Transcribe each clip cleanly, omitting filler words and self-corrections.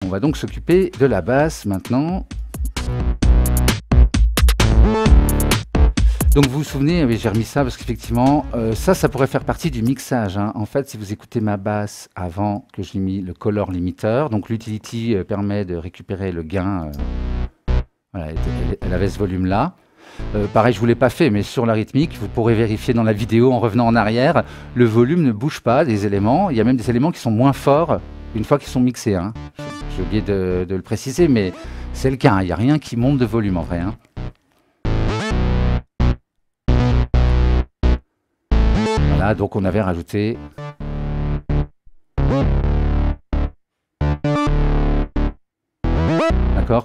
On va donc s'occuper de la basse maintenant. Donc vous vous souvenez, oui, j'ai remis ça parce qu'effectivement, ça pourrait faire partie du mixage, hein. En fait, si vous écoutez ma basse avant que j'ai mis le color limiteur, donc l'utility permet de récupérer le gain. Voilà, elle avait ce volume-là. Pareil, je ne vous l'ai pas fait, mais sur la rythmique, vous pourrez vérifier dans la vidéo en revenant en arrière, le volume ne bouge pas des éléments. Il y a même des éléments qui sont moins forts une fois qu'ils sont mixés, hein. J'ai oublié de le préciser, mais c'est le cas, hein. Il n'y a rien qui monte de volume en vrai, hein. Voilà, donc on avait rajouté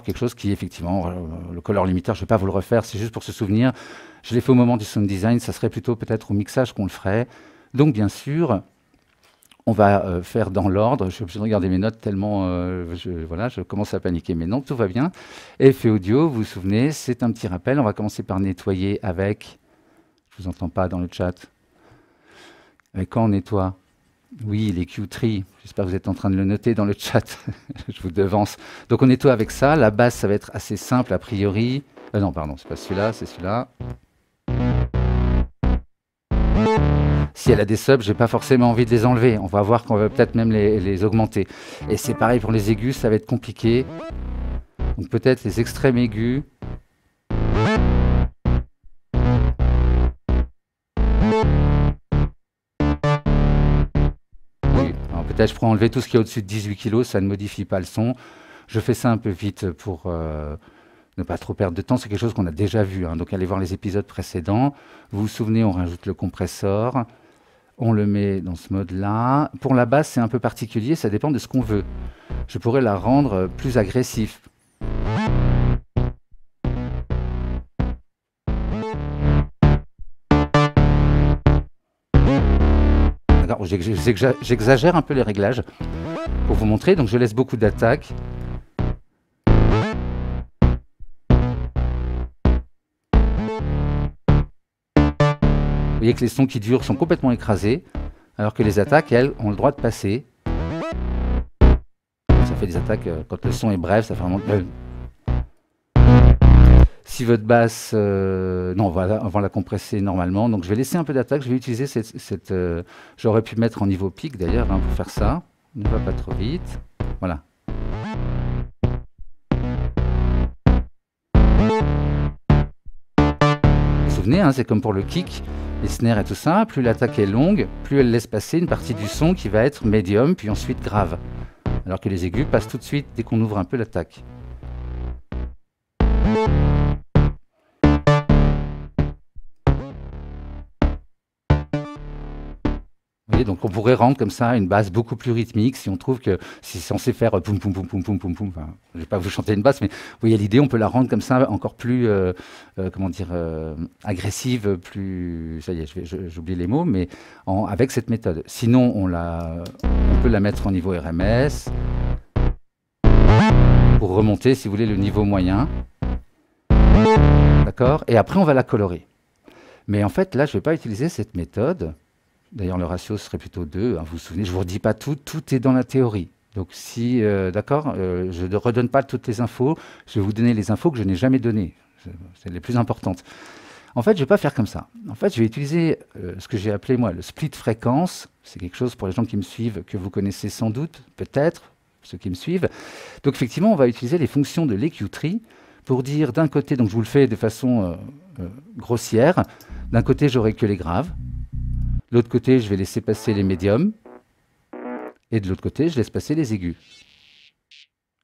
quelque chose qui effectivement, le color limiteur, je ne vais pas vous le refaire, c'est juste pour se souvenir, je l'ai fait au moment du sound design, ça serait plutôt peut-être au mixage qu'on le ferait. Donc bien sûr, on va faire dans l'ordre, je suis obligé de regarder mes notes tellement, voilà, je commence à paniquer, mais non, tout va bien. Effet audio, vous vous souvenez, c'est un petit rappel, on va commencer par nettoyer avec, je ne vous entends pas dans le chat, avec quoi on nettoie? Oui, les Q3, j'espère que vous êtes en train de le noter dans le chat, je vous devance. Donc on nettoie avec ça, la basse ça va être assez simple a priori. Non pardon, c'est pas celui-là, c'est celui-là. Si elle a des subs, j'ai pas forcément envie de les enlever, on va voir qu'on va peut-être même les augmenter. Et c'est pareil pour les aigus, ça va être compliqué. Donc peut-être les extrêmes aigus. Peut-être je pourrais enlever tout ce qui est au-dessus de 18 kg, ça ne modifie pas le son. Je fais ça un peu vite pour ne pas trop perdre de temps. C'est quelque chose qu'on a déjà vu, hein. Donc allez voir les épisodes précédents. Vous vous souvenez, on rajoute le compresseur. On le met dans ce mode-là. Pour la basse, c'est un peu particulier, ça dépend de ce qu'on veut. Je pourrais la rendre plus agressive. J'exagère un peu les réglages pour vous montrer, donc je laisse beaucoup d'attaques. Vous voyez que les sons qui durent sont complètement écrasés, alors que les attaques, elles, ont le droit de passer. Ça fait des attaques, quand le son est bref, ça fait vraiment... Si votre basse... non, on va la compresser normalement. Donc je vais laisser un peu d'attaque. Je vais utiliser cette j'aurais pu mettre en niveau pic d'ailleurs, hein, pour faire ça. Ne va pas trop vite. Voilà. Vous vous souvenez, hein, c'est comme pour le kick, les snares et tout ça. Plus l'attaque est longue, plus elle laisse passer une partie du son qui va être médium, puis ensuite grave. Alors que les aigus passent tout de suite dès qu'on ouvre un peu l'attaque. Vous voyez, donc on pourrait rendre comme ça une basse beaucoup plus rythmique si on trouve que c'est censé faire poum poum poum poum poum poum poum. Enfin, je vais pas vous chanter une basse, mais vous voyez l'idée, on peut la rendre comme ça encore plus, comment dire, agressive, plus. Ça y est, j'oublie les mots, mais avec cette méthode. Sinon, on peut la mettre en niveau RMS pour remonter, si vous voulez, le niveau moyen. D'accord? Et après, on va la colorer. Mais en fait, là, je ne vais pas utiliser cette méthode. D'ailleurs, le ratio serait plutôt 2. Hein, vous vous souvenez, je ne vous redis pas tout, tout est dans la théorie. Donc si, d'accord, je ne redonne pas toutes les infos, je vais vous donner les infos que je n'ai jamais données. C'est les plus importantes. En fait, je ne vais pas faire comme ça. En fait, je vais utiliser ce que j'ai appelé, moi, le split fréquence. C'est quelque chose pour les gens qui me suivent, que vous connaissez sans doute, peut-être, ceux qui me suivent. Donc effectivement, on va utiliser les fonctions de l'EQ tree pour dire d'un côté, donc je vous le fais de façon grossière, d'un côté, j'aurai que les graves. De l'autre côté, je vais laisser passer les médiums. Et de l'autre côté, je laisse passer les aigus.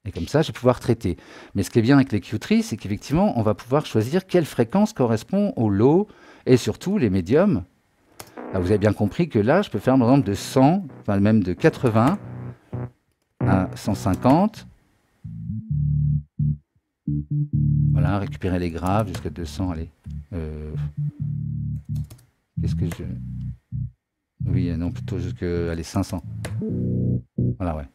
Et comme ça, je vais pouvoir traiter. Mais ce qui est bien avec les Q-Tree, c'est qu'effectivement, on va pouvoir choisir quelle fréquence correspond au low et surtout les médiums. Alors, vous avez bien compris que là, je peux faire par exemple de 100, enfin même de 80 à 150. Voilà, récupérer les graves jusqu'à 200. Allez. Qu'est-ce que je... Oui, non, plutôt jusqu'à 500. Voilà, ouais.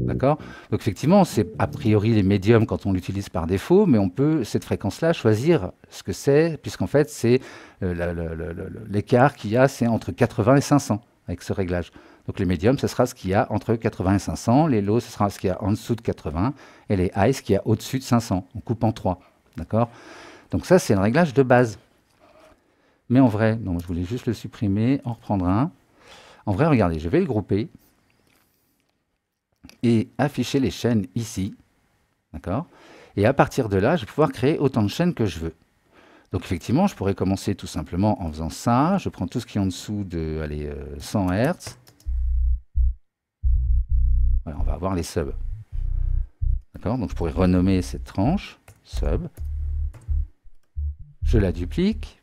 D'accord? Donc effectivement, c'est a priori les médiums quand on l'utilise par défaut, mais on peut, cette fréquence-là, choisir ce que c'est, puisqu'en fait, c'est l'écart qu'il y a, c'est entre 80 et 500 avec ce réglage. Donc les médiums, ce sera ce qu'il y a entre 80 et 500. Les lows, ce sera ce qu'il y a en dessous de 80. Et les highs, ce qu'il y a au-dessus de 500. On coupe en 3. D'accord? Donc ça, c'est un réglage de base. Mais en vrai, donc je voulais juste le supprimer, en reprendre un. En vrai, regardez, je vais le grouper et afficher les chaînes ici. D'accord? Et à partir de là, je vais pouvoir créer autant de chaînes que je veux. Donc effectivement, je pourrais commencer tout simplement en faisant ça. Je prends tout ce qui est en dessous de allez, 100 Hz. Voilà, on va avoir les subs. D'accord? Donc je pourrais renommer cette tranche sub. Je la duplique.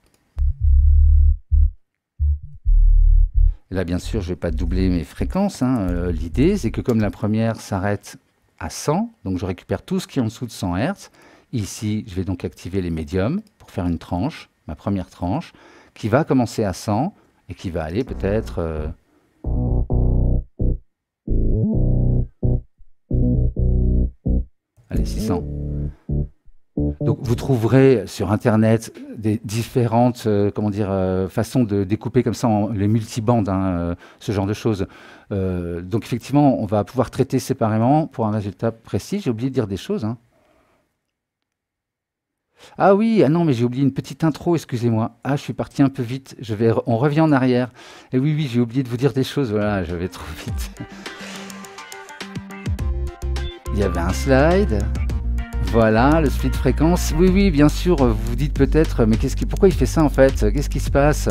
Et là, bien sûr, je ne vais pas doubler mes fréquences. Hein. L'idée, c'est que comme la première s'arrête à 100, donc je récupère tout ce qui est en dessous de 100 Hz. Ici, je vais donc activer les médiums pour faire une tranche, ma première tranche, qui va commencer à 100 et qui va aller peut-être... allez, 600. Donc vous trouverez sur Internet des différentes comment dire, façons de découper comme ça les multibandes, hein, ce genre de choses. Donc effectivement, on va pouvoir traiter séparément pour un résultat précis. J'ai oublié de dire des choses. Hein. Ah oui, ah non, mais j'ai oublié une petite intro, excusez-moi. Ah, je suis parti un peu vite. On revient en arrière. Et oui, oui, j'ai oublié de vous dire des choses. Voilà, je vais trop vite. Il y avait un slide. Voilà, le split fréquence. Oui, oui, bien sûr, vous vous dites peut-être, mais pourquoi il fait ça en fait? Qu'est-ce qui se passe?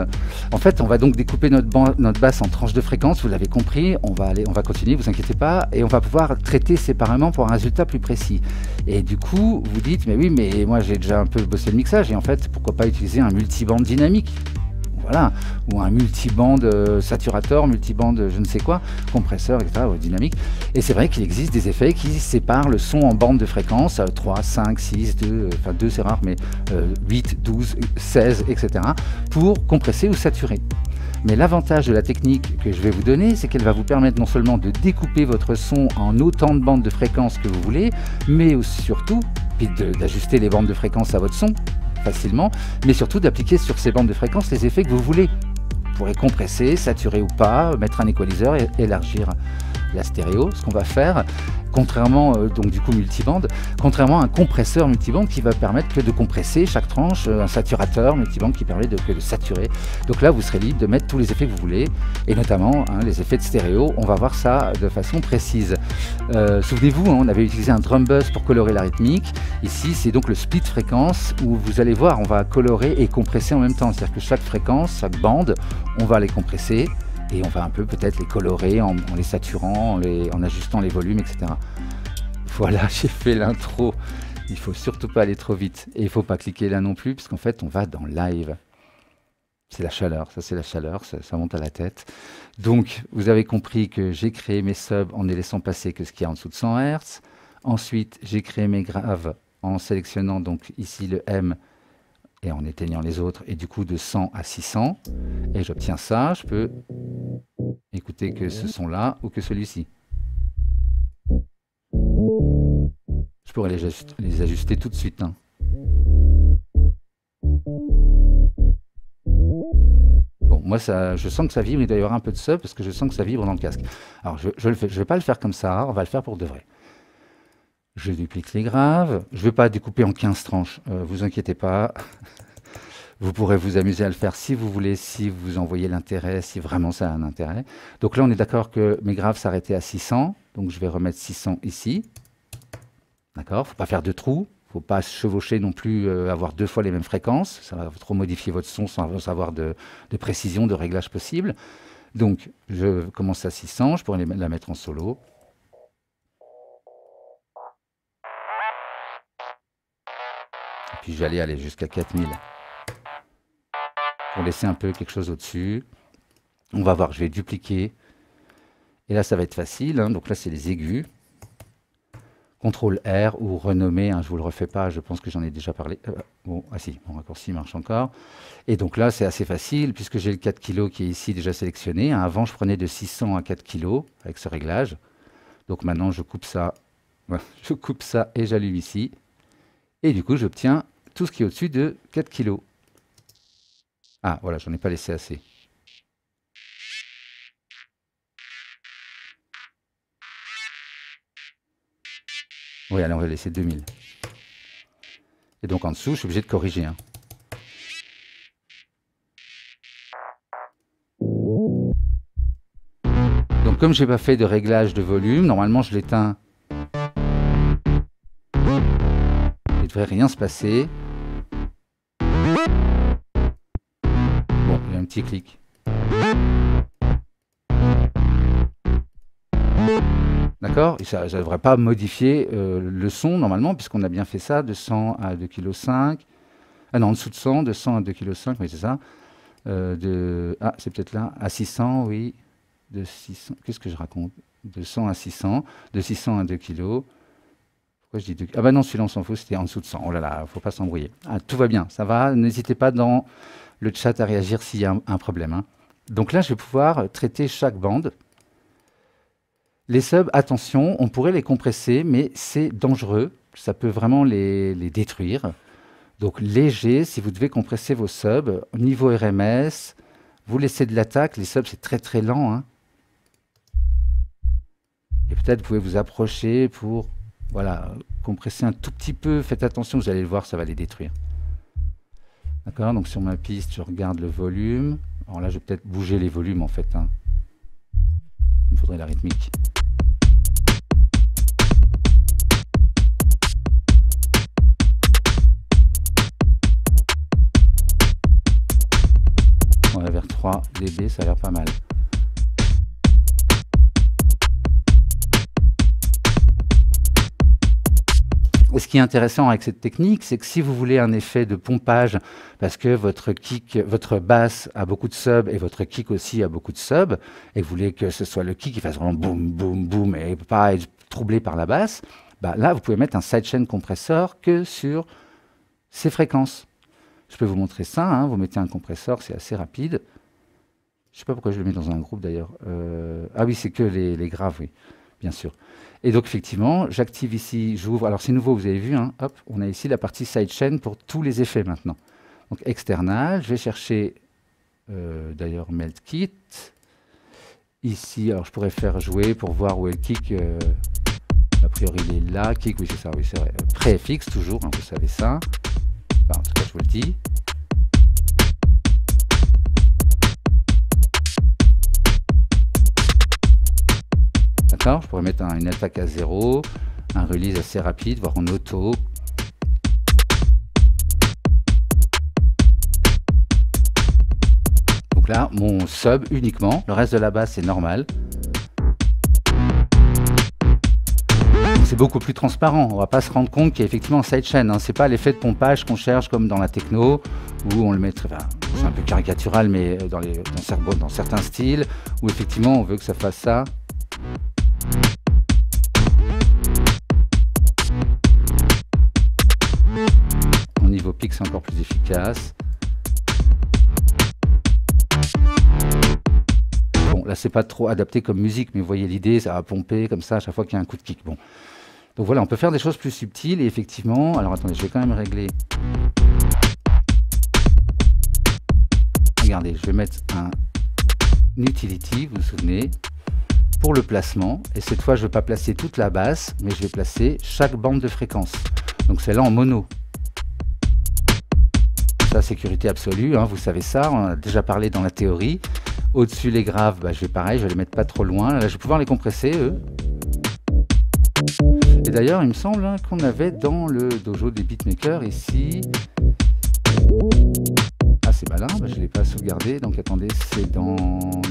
En fait, on va donc découper notre basse en tranches de fréquence, vous l'avez compris, on va continuer, vous inquiétez pas, et on va pouvoir traiter séparément pour un résultat plus précis. Et du coup, vous dites, mais oui, mais moi j'ai déjà un peu bossé le mixage, et en fait, pourquoi pas utiliser un multiband dynamique? Voilà, ou un multiband saturateur, multiband je ne sais quoi, compresseur, etc., dynamique. Et c'est vrai qu'il existe des effets qui séparent le son en bandes de fréquence, 3, 5, 6, 2, enfin 2 c'est rare, mais 8, 12, 16, etc., pour compresser ou saturer. Mais l'avantage de la technique que je vais vous donner, c'est qu'elle va vous permettre non seulement de découper votre son en autant de bandes de fréquences que vous voulez, mais surtout d'ajuster les bandes de fréquences à votre son, facilement, mais surtout d'appliquer sur ces bandes de fréquences les effets que vous voulez. Vous pourrez compresser, saturer ou pas, mettre un équaliseur et élargir la stéréo, ce qu'on va faire, contrairement, donc du coup multiband, contrairement à un compresseur multiband qui va permettre que de compresser chaque tranche, un saturateur multiband qui permet de saturer. Donc là, vous serez libre de mettre tous les effets que vous voulez, et notamment les effets de stéréo, on va voir ça de façon précise. Souvenez-vous, on avait utilisé un drum bus pour colorer la rythmique. Ici, c'est donc le split fréquence, où vous allez voir, on va colorer et compresser en même temps, c'est-à-dire que chaque fréquence, chaque bande, on va les compresser, et on va un peu peut-être les colorer en les saturant, en ajustant les volumes, etc. Voilà, j'ai fait l'intro. Il faut surtout pas aller trop vite. Et il faut pas cliquer là non plus, parce qu'en fait, on va dans live. C'est la chaleur, ça c'est la chaleur, ça monte à la tête. Donc, vous avez compris que j'ai créé mes subs en ne laissant passer que ce qu'il y a en dessous de 100 Hz. Ensuite, j'ai créé mes graves en sélectionnant donc ici le M et en éteignant les autres, et du coup de 100 à 600. Et j'obtiens ça, je peux écouter que ce son-là ou que celui-ci. Je pourrais les ajuster tout de suite. Hein. Bon, moi, je sens que ça vibre, il doit y avoir un peu de sub, parce que je sens que ça vibre dans le casque. Alors, je ne vais pas le faire comme ça, on va le faire pour de vrai. Je duplique les graves. Je ne vais pas découper en 15 tranches, vous inquiétez pas. Vous pourrez vous amuser à le faire si vous voulez, si vous en voyez l'intérêt, si vraiment ça a un intérêt. Donc là, on est d'accord que mes graves s'arrêtaient à 600. Donc je vais remettre 600 ici. D'accord? Il ne faut pas faire de trous. Il ne faut pas chevaucher non plus, avoir 2 fois les mêmes fréquences. Ça va trop modifier votre son sans avoir de précision, de réglage possible. Donc je commence à 600. Je pourrais la mettre en solo. Et puis je vais aller jusqu'à 4000. Pour laisser un peu quelque chose au-dessus. On va voir, je vais dupliquer. Et là, ça va être facile. Hein. Donc là, c'est les aigus. CTRL R ou renommer. Hein, je ne vous le refais pas, je pense que j'en ai déjà parlé. Bon, ah si, mon raccourci marche encore. Et donc là, c'est assez facile puisque j'ai le 4 kg qui est ici déjà sélectionné. Hein, avant, je prenais de 600 à 4 kg avec ce réglage. Donc maintenant, je coupe ça. Je coupe ça et j'allume ici. Et du coup, j'obtiens tout ce qui est au-dessus de 4 kg. Ah, voilà, j'en ai pas laissé assez. Oui, allez, on va laisser 2000. Et donc en dessous, je suis obligé de corriger, hein. Donc comme j'ai pas fait de réglage de volume, normalement je l'éteins. Il ne devrait rien se passer. Bon, il y a un petit clic. D'accord? Ça ne devrait pas modifier le son normalement, puisqu'on a bien fait ça, de 100 à 2,5 kg. Ah non, en dessous de 100, de 100 à 2,5 kg, oui c'est ça. Ah, c'est peut-être là, à 600, oui. De 600, qu'est-ce que je raconte? De 100 à 600, de 600 à 2 kg. Pourquoi je dis 2 kg? Ah bah non, celui-là on s'en fout, c'était en dessous de 100. Oh là là, faut pas s'embrouiller. Ah, tout va bien, ça va. N'hésitez pas dans le chat à réagir s'il y a un problème, hein. Donc là, je vais pouvoir traiter chaque bande. Les subs, attention, on pourrait les compresser, mais c'est dangereux. Ça peut vraiment les détruire. Donc léger, si vous devez compresser vos subs, niveau RMS, vous laissez de l'attaque. Les subs, c'est très très lent, hein. Et peut-être vous pouvez vous approcher pour voilà, compresser un tout petit peu. Faites attention, vous allez le voir, ça va les détruire. D'accord? Donc sur ma piste, je regarde le volume. Alors là, je vais peut-être bouger les volumes en fait, hein. Il me faudrait la rythmique. On va vers 3 dB, ça a l'air pas mal. Et ce qui est intéressant avec cette technique, c'est que si vous voulez un effet de pompage, parce que votre kick, votre basse a beaucoup de subs et votre kick aussi a beaucoup de subs, et vous voulez que ce soit le kick qui fasse vraiment boum, boum, boum, et pas être troublé par la basse, bah là, vous pouvez mettre un sidechain compresseur que sur ces fréquences. Je peux vous montrer ça, hein. Vous mettez un compresseur, c'est assez rapide. Je ne sais pas pourquoi je le mets dans un groupe d'ailleurs. Ah oui, c'est que les graves, oui, bien sûr. Et donc effectivement, j'active ici, j'ouvre. Alors c'est nouveau, vous avez vu, hein, hop, on a ici la partie sidechain pour tous les effets maintenant. Donc external, je vais chercher d'ailleurs Melt Kit. Ici, alors je pourrais faire jouer pour voir où est le kick. A priori, il est là. Kick, oui, c'est ça, oui, c'est vrai. Pré-FX toujours, hein, vous savez ça. Enfin, en tout cas, je vous le dis. D'accord, je pourrais mettre une attaque à 0, un release assez rapide, voire en auto. Donc là, mon sub uniquement, le reste de la basse c'est normal. C'est beaucoup plus transparent, on va pas se rendre compte qu'il y a effectivement un sidechain, hein. C'est pas l'effet de pompage qu'on cherche comme dans la techno, où on le mettrait, enfin, c'est un peu caricatural, mais dans certains styles, où effectivement on veut que ça fasse ça. Au niveau pic, c'est encore plus efficace. Bon, là, c'est pas trop adapté comme musique, mais vous voyez l'idée, ça va pomper comme ça à chaque fois qu'il y a un coup de kick. Bon. Donc voilà, on peut faire des choses plus subtiles et effectivement... Alors attendez, je vais quand même régler... Regardez, je vais mettre un utility, vous vous souvenez, pour le placement. Et cette fois, je ne vais pas placer toute la basse, mais je vais placer chaque bande de fréquence. Donc c'est là en mono. Ça, sécurité absolue, hein, vous savez ça, on a déjà parlé dans la théorie. Au-dessus, les graves, bah, je vais pareil, je vais les mettre pas trop loin. Là, je vais pouvoir les compresser, eux. Et d'ailleurs, il me semble, hein, qu'on avait dans le dojo des beatmakers ici... Ah, c'est malin, bah, je ne l'ai pas sauvegardé, donc attendez, c'est dans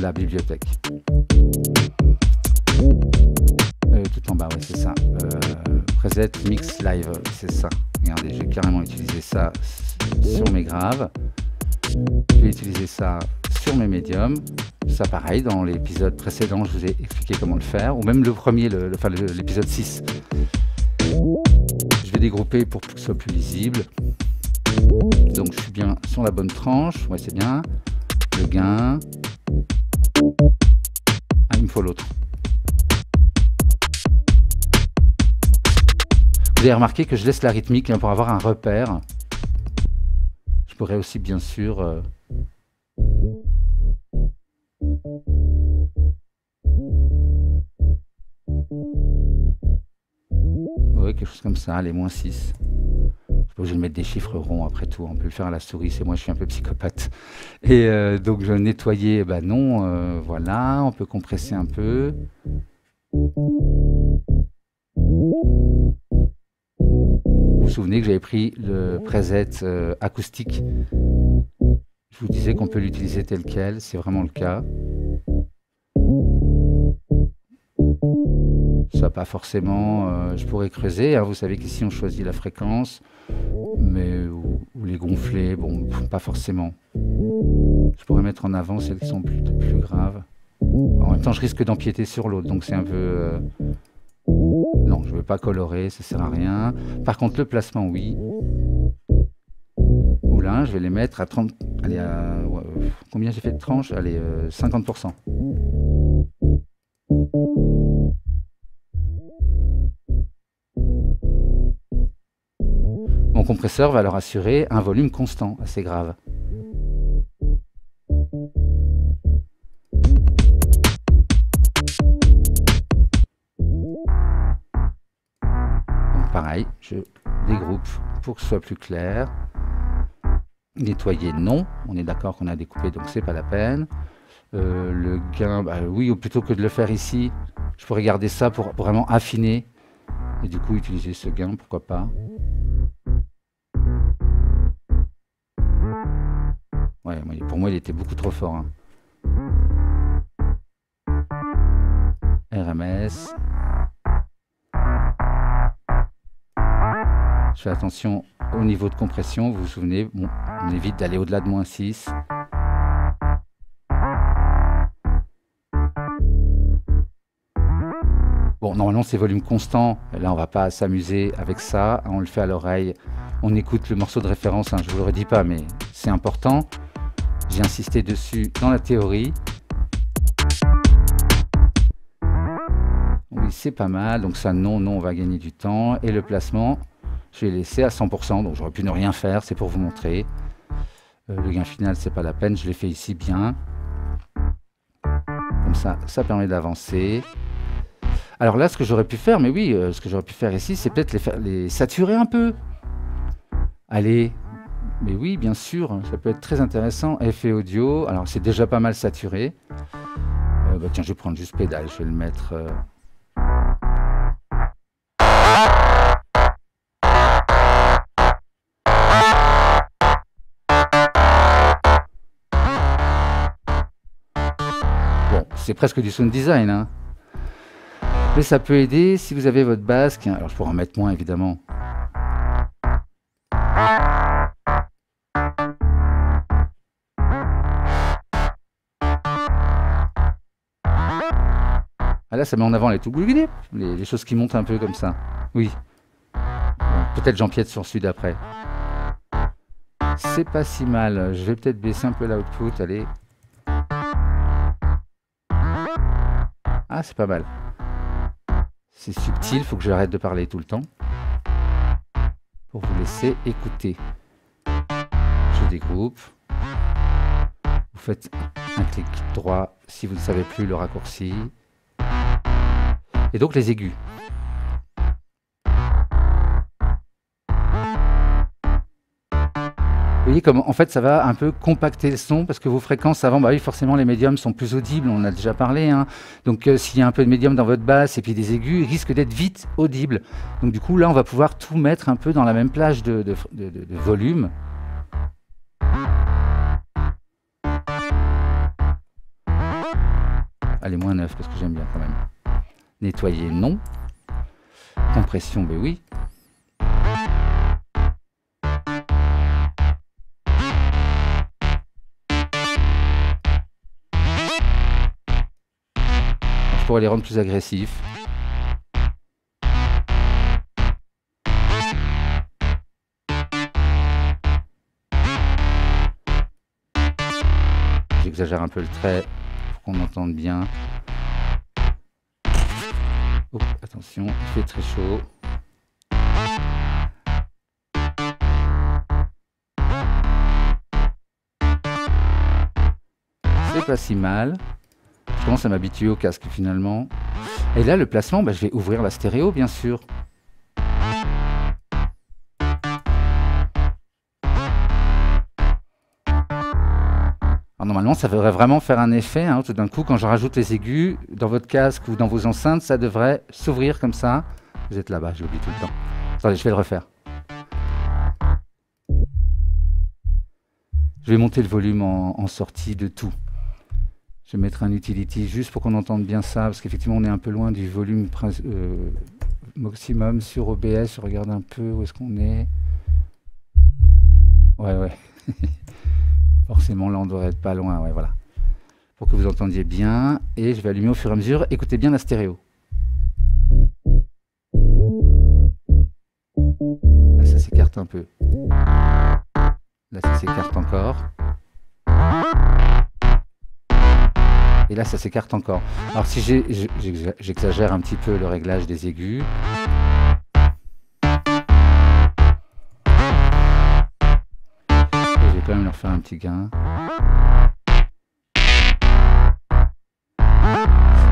la bibliothèque. Tout en bas, ouais, c'est ça. Preset Mix Live, c'est ça. Regardez, j'ai carrément utilisé ça sur mes graves. Je vais utiliser ça sur mes médiums. Ça, pareil, dans l'épisode précédent, je vous ai expliqué comment le faire. Ou même le premier, l'épisode 6. Je vais dégrouper pour que ce soit plus lisible. Donc, je suis bien sur la bonne tranche. Ouais, c'est bien. Le gain. Ah, il me faut l'autre. Vous avez remarqué que je laisse la rythmique hein, pour avoir un repère. Je pourrais aussi, bien sûr... Ouais, quelque chose comme ça, allez, -6. Je suis pas obligé de mettre des chiffres ronds après tout, on peut le faire à la souris, c'est moi je suis un peu psychopathe. Et donc je nettoyer, bah non, voilà, on peut compresser un peu. Vous vous souvenez que j'avais pris le preset acoustique. Je vous disais qu'on peut l'utiliser tel quel, c'est vraiment le cas. Ça, pas forcément, je pourrais creuser, hein. Vous savez qu'ici on choisit la fréquence, mais ou les gonfler, bon, pas forcément. Je pourrais mettre en avant celles qui sont plus graves. En même temps, je risque d'empiéter sur l'autre, donc c'est un peu... Non, je ne veux pas colorer, ça sert à rien. Par contre, le placement, oui. Oula, je vais les mettre à 30... Allez, combien j'ai fait de tranches? Allez, 50%. Mon compresseur va leur assurer un volume constant, assez grave. Donc pareil, je dégroupe pour que ce soit plus clair. Nettoyer, non. On est d'accord qu'on a découpé, donc c'est pas la peine. Le gain, bah, oui, ou plutôt que de le faire ici, je pourrais garder ça pour vraiment affiner. Et du coup, utiliser ce gain, pourquoi pas. Ouais, pour moi, il était beaucoup trop fort, hein. RMS. Je fais attention au niveau de compression, vous vous souvenez, bon, on évite d'aller au-delà de -6. Bon, normalement c'est volume constant, là on va pas s'amuser avec ça, on le fait à l'oreille, on écoute le morceau de référence, hein, je vous le redis pas, mais c'est important. J'ai insisté dessus dans la théorie. Oui, c'est pas mal, donc ça non, on va gagner du temps. Et le placement, je vais laisser à 100%, donc j'aurais pu ne rien faire, c'est pour vous montrer. Le gain final, c'est pas la peine, je l'ai fait ici bien. Comme ça, ça permet d'avancer. Alors là, ce que j'aurais pu faire, mais oui, ce que j'aurais pu faire ici, c'est peut-être les saturer un peu. Allez, mais oui, bien sûr, ça peut être très intéressant. Effet audio, alors c'est déjà pas mal saturé. Bah, tiens, je vais prendre juste pédale, je vais le mettre... Bon, c'est presque du sound design, hein. Mais ça peut aider si vous avez votre basque. Alors je pourrais en mettre moins, évidemment. Ah là, ça met en avant les choses qui montent un peu comme ça. Oui. Bon, peut-être j'empiète sur celui d'après. C'est pas si mal. Je vais peut-être baisser un peu l'output. Allez. Ah, c'est pas mal. C'est subtil, il faut que j'arrête de parler tout le temps. Pour vous laisser écouter. Je dégroupe. Vous faites un clic droit si vous ne savez plus le raccourci. Et donc les aigus. Vous voyez comme en fait ça va un peu compacter le son parce que vos fréquences avant, bah oui forcément les médiums sont plus audibles, on en a déjà parlé, hein. Donc s'il y a un peu de médium dans votre basse et puis des aigus, ils risquent d'être vite audibles. Donc du coup là on va pouvoir tout mettre un peu dans la même plage de volume. Allez, -9 parce que j'aime bien quand même. Nettoyer, non. Compression, ben oui. Je pourrais les rendre plus agressifs. J'exagère un peu le trait pour qu'on entende bien. Oh, attention, il fait très chaud. C'est pas si mal. Je commence à m'habituer au casque finalement. Et là, le placement, bah, je vais ouvrir la stéréo, bien sûr. Alors, normalement, ça devrait vraiment faire un effet, hein. Tout d'un coup, quand je rajoute les aigus dans votre casque ou dans vos enceintes, ça devrait s'ouvrir comme ça. Vous êtes là-bas, j'oublie tout le temps. Attendez, je vais le refaire. Je vais monter le volume en sortie de tout. Je vais mettre un utility juste pour qu'on entende bien ça, parce qu'effectivement, on est un peu loin du volume maximum sur OBS. Je regarde un peu où est-ce qu'on est. Ouais. Forcément, là, on devrait être pas loin. Ouais, voilà. Pour que vous entendiez bien. Et je vais allumer au fur et à mesure. Écoutez bien la stéréo. Là, ça s'écarte un peu. Là, ça s'écarte encore. Et là, ça s'écarte encore. Alors, si j'exagère un petit peu le réglage des aigus. Et je vais quand même leur faire un petit gain.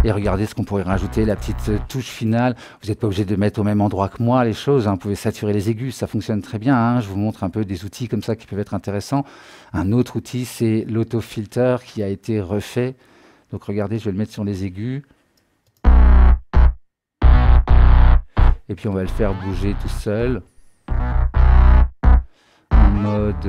Et regardez ce qu'on pourrait rajouter, la petite touche finale. Vous n'êtes pas obligé de mettre au même endroit que moi les choses, hein. Vous pouvez saturer les aigus, ça fonctionne très bien, hein. Je vous montre un peu des outils comme ça qui peuvent être intéressants. Un autre outil, c'est l'autofilter qui a été refait. Donc regardez, je vais le mettre sur les aigus. Et puis on va le faire bouger tout seul. En mode...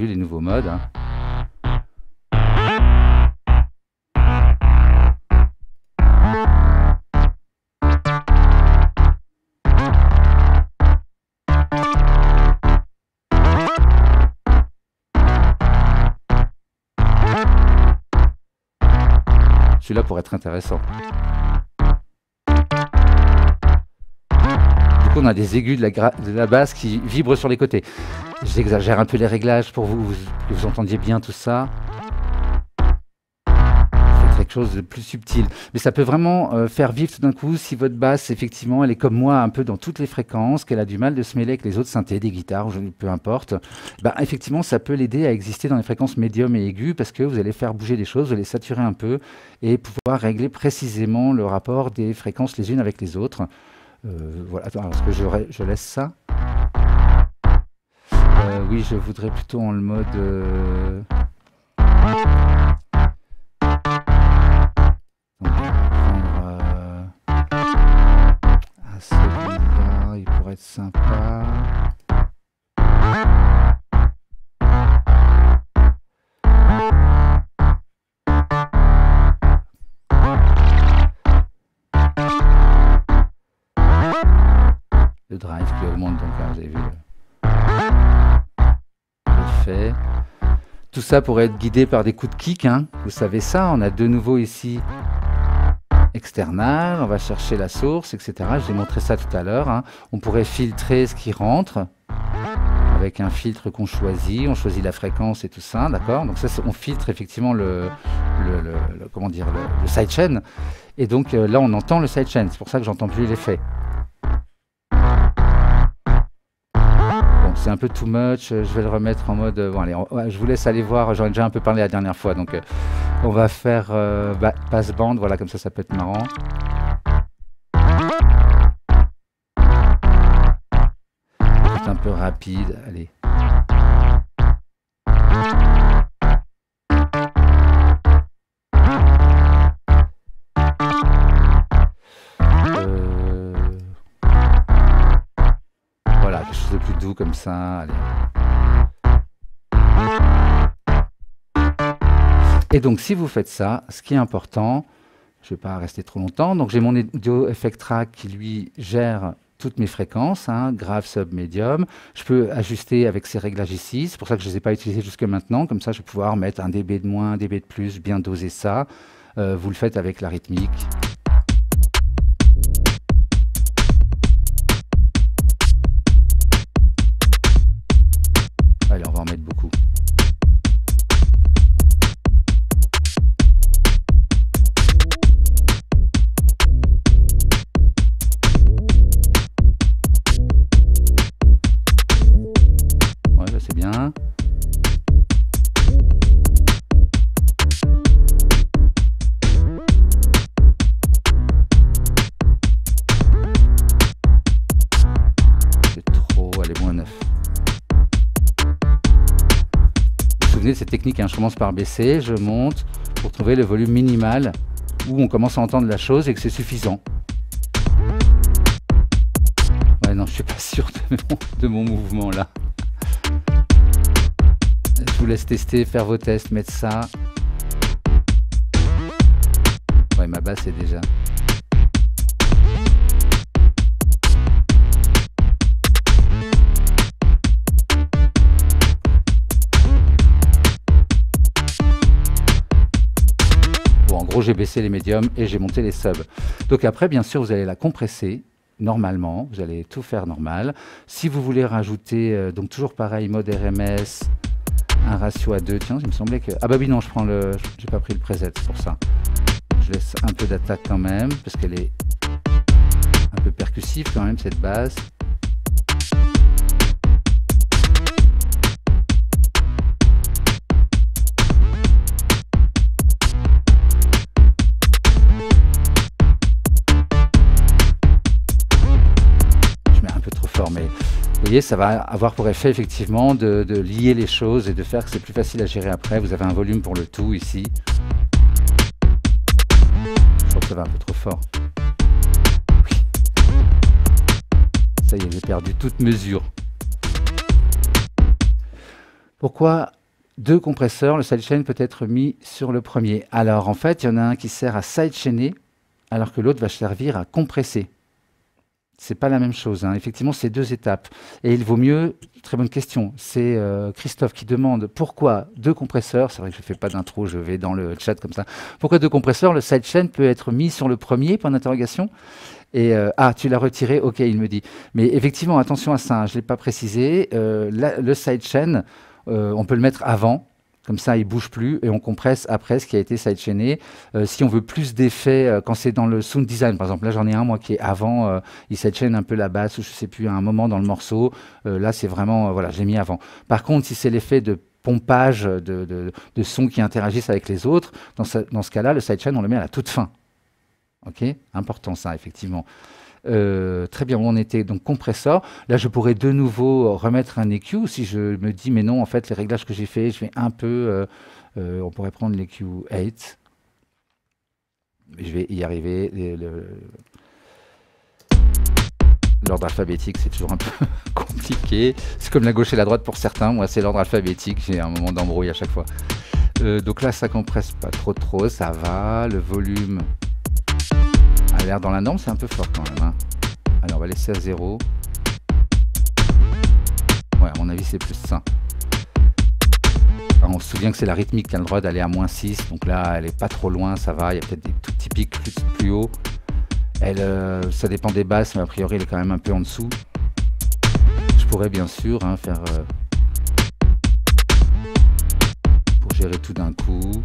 les nouveaux modes, hein. Celui-là pourrait être intéressant. Du coup, on a des aigus de la basse qui vibrent sur les côtés. J'exagère un peu les réglages pour vous, que vous entendiez bien tout ça. C'est quelque chose de plus subtil. Mais ça peut vraiment faire vivre tout d'un coup si votre basse, effectivement, elle est comme moi un peu dans toutes les fréquences, qu'elle a du mal de se mêler avec les autres synthés, des guitares, peu importe. Ben, effectivement, ça peut l'aider à exister dans les fréquences médium et aiguës parce que vous allez faire bouger des choses, vous allez saturer un peu et pouvoir régler précisément le rapport des fréquences les unes avec les autres. Voilà. Attends, alors, est-ce que je laisse ça? Oui, je voudrais plutôt en le mode... On va prendre celui-là, il pourrait être sympa. Le drive qui augmente, donc là, vous avez vu l'effet. Tout ça pourrait être guidé par des coups de kick, hein. Vous savez ça, on a de nouveau ici external, on va chercher la source, etc. Je vais montrer ça tout à l'heure, hein. On pourrait filtrer ce qui rentre avec un filtre qu'on choisit, on choisit la fréquence et tout ça, d'accord. Donc ça, on filtre effectivement comment dire, le sidechain. Et donc là, on entend le sidechain, c'est pour ça que j'entends plus l'effet. C'est un peu too much, je vais le remettre en mode... bon allez, je vous laisse aller voir, j'en ai déjà un peu parlé la dernière fois, donc on va faire passe bande, voilà, comme ça peut être marrant. C'est un peu rapide, allez. Voilà, quelque chose de plus doux comme ça, allez. Et donc, si vous faites ça, ce qui est important, je ne vais pas rester trop longtemps, donc j'ai mon Audio Effect Track qui, lui, gère toutes mes fréquences, hein, grave, sub, médium. Je peux ajuster avec ces réglages ici, c'est pour ça que je ne les ai pas utilisés jusque maintenant, comme ça je vais pouvoir mettre un dB de moins, un dB de plus, bien doser ça. Vous le faites avec la rythmique. Allez, on va en mettre beaucoup. cette technique, hein, je commence par baisser, je monte pour trouver le volume minimal où on commence à entendre la chose et que c'est suffisant. Ouais, non, je suis pas sûr de mon mouvement là. Je vous laisse tester, faire vos tests, mettre ça. Ouais, ma basse est déjà... Bon, en gros, j'ai baissé les médiums et j'ai monté les subs. Donc après, bien sûr, vous allez la compresser normalement. Vous allez tout faire normal. Si vous voulez rajouter, donc toujours pareil, mode RMS, un ratio à 2. Tiens, il me semblait que... Ah bah oui, non, je prends le... J'ai pas pris le preset, c'est pour ça. Je laisse un peu d'attaque quand même, parce qu'elle est un peu percussive quand même, cette basse. Je mets un peu trop fort, mais vous voyez, ça va avoir pour effet effectivement de lier les choses et de faire que c'est plus facile à gérer après. Vous avez un volume pour le tout ici. Je crois que ça va un peu trop fort. Oui. Ça y est, j'ai perdu toute mesure. Pourquoi deux compresseurs? Le sidechain peut être mis sur le premier. Alors en fait, il y en a un qui sert à sidechainer, alors que l'autre va servir à compresser. C'est pas la même chose, hein. Effectivement, c'est deux étapes. Et il vaut mieux, très bonne question, c'est Christophe qui demande pourquoi deux compresseurs, c'est vrai que je ne fais pas d'intro, je vais dans le chat comme ça, pourquoi deux compresseurs, le sidechain peut être mis sur le premier, point d'interrogation. Et ah, tu l'as retiré, ok, il me dit. Mais effectivement, attention à ça, hein, je ne l'ai pas précisé, le sidechain, on peut le mettre avant. Comme ça, il ne bouge plus et on compresse après ce qui a été sidechainé. Si on veut plus d'effets, quand c'est dans le sound design, par exemple, là j'en ai un moi qui est avant, il sidechain un peu la basse ou je ne sais plus, à un moment dans le morceau. Là c'est vraiment, voilà, j'ai mis avant. Par contre, si c'est l'effet de pompage de sons qui interagissent avec les autres, dans ce cas-là, le sidechain on le met à la toute fin. Ok, important ça, effectivement. Très bien, où on était donc compresseur. Là, je pourrais de nouveau remettre un EQ si je me dis, mais non, en fait, les réglages que j'ai fait, je vais un peu... on pourrait prendre l'EQ 8. Je vais y arriver. L'ordre alphabétique, c'est toujours un peu compliqué. C'est comme la gauche et la droite pour certains. Moi, c'est l'ordre alphabétique. J'ai un moment d'embrouille à chaque fois. Donc là, ça compresse pas trop. Ça va. Le volume... a l'air dans la norme, c'est un peu fort quand même, hein. Alors on va laisser à 0. Ouais, à mon avis c'est plus ça. Alors, on se souvient que c'est la rythmique qui a le droit d'aller à -6, donc là elle est pas trop loin, ça va, il y a peut-être des tout petits pics plus haut. Elle, ça dépend des basses, mais a priori elle est quand même un peu en dessous. Je pourrais bien sûr hein, faire... pour gérer tout d'un coup.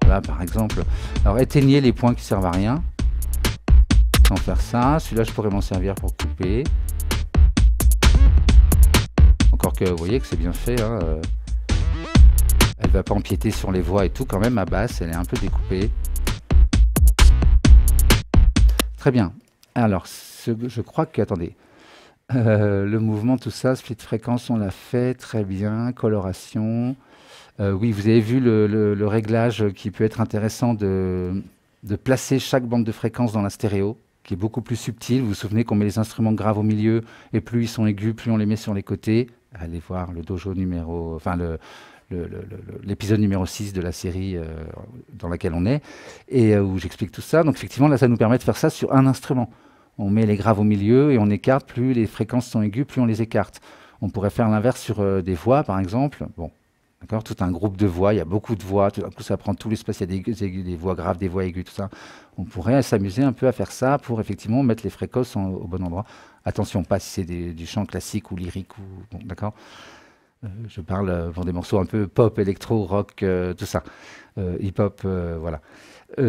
Là, par exemple, alors éteignez les points qui servent à rien sans faire ça. Celui-là, je pourrais m'en servir pour couper. Encore que, vous voyez que c'est bien fait. Hein, elle va pas empiéter sur les voix et tout. Quand même, ma basse, elle est un peu découpée. Très bien. Alors, je crois que, attendez, le mouvement, tout ça, split fréquence, on l'a fait. Très bien. Coloration. Oui, vous avez vu le réglage qui peut être intéressant de placer chaque bande de fréquence dans la stéréo, qui est beaucoup plus subtil. Vous vous souvenez qu'on met les instruments graves au milieu, et plus ils sont aigus, plus on les met sur les côtés. Allez voir le dojo numéro... Enfin, l'épisode numéro 6 de la série dans laquelle on est, et où j'explique tout ça. Donc effectivement, là, ça nous permet de faire ça sur un instrument. On met les graves au milieu, et on écarte, plus les fréquences sont aiguës, plus on les écarte. On pourrait faire l'inverse sur des voix, par exemple. Bon. D'accord, tout un groupe de voix, il y a beaucoup de voix, tout d'un coup ça prend tout l'espace, il y a des voix graves, des voix aiguës, tout ça. On pourrait s'amuser un peu à faire ça pour effectivement mettre les fréquences au bon endroit. Attention, pas si c'est du chant classique ou lyrique, ou bon, d'accord. Je parle pour des morceaux un peu pop, électro, rock, tout ça. Hip-hop, voilà.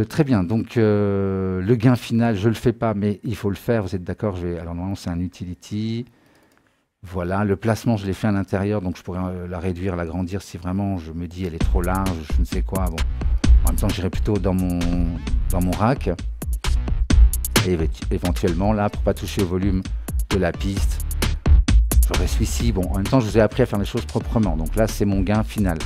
Très bien, donc le gain final, je ne le fais pas, mais il faut le faire, vous êtes d'accord? Alors normalement c'est un utility. Voilà, le placement, je l'ai fait à l'intérieur, donc je pourrais la réduire, l'agrandir si vraiment je me dis elle est trop large, je ne sais quoi. Bon, en même temps, j'irai plutôt dans mon rack. Et éventuellement, là, pour pas toucher au volume de la piste, j'aurais celui-ci. Bon, en même temps, je vous ai appris à faire les choses proprement. Donc là, c'est mon gain final.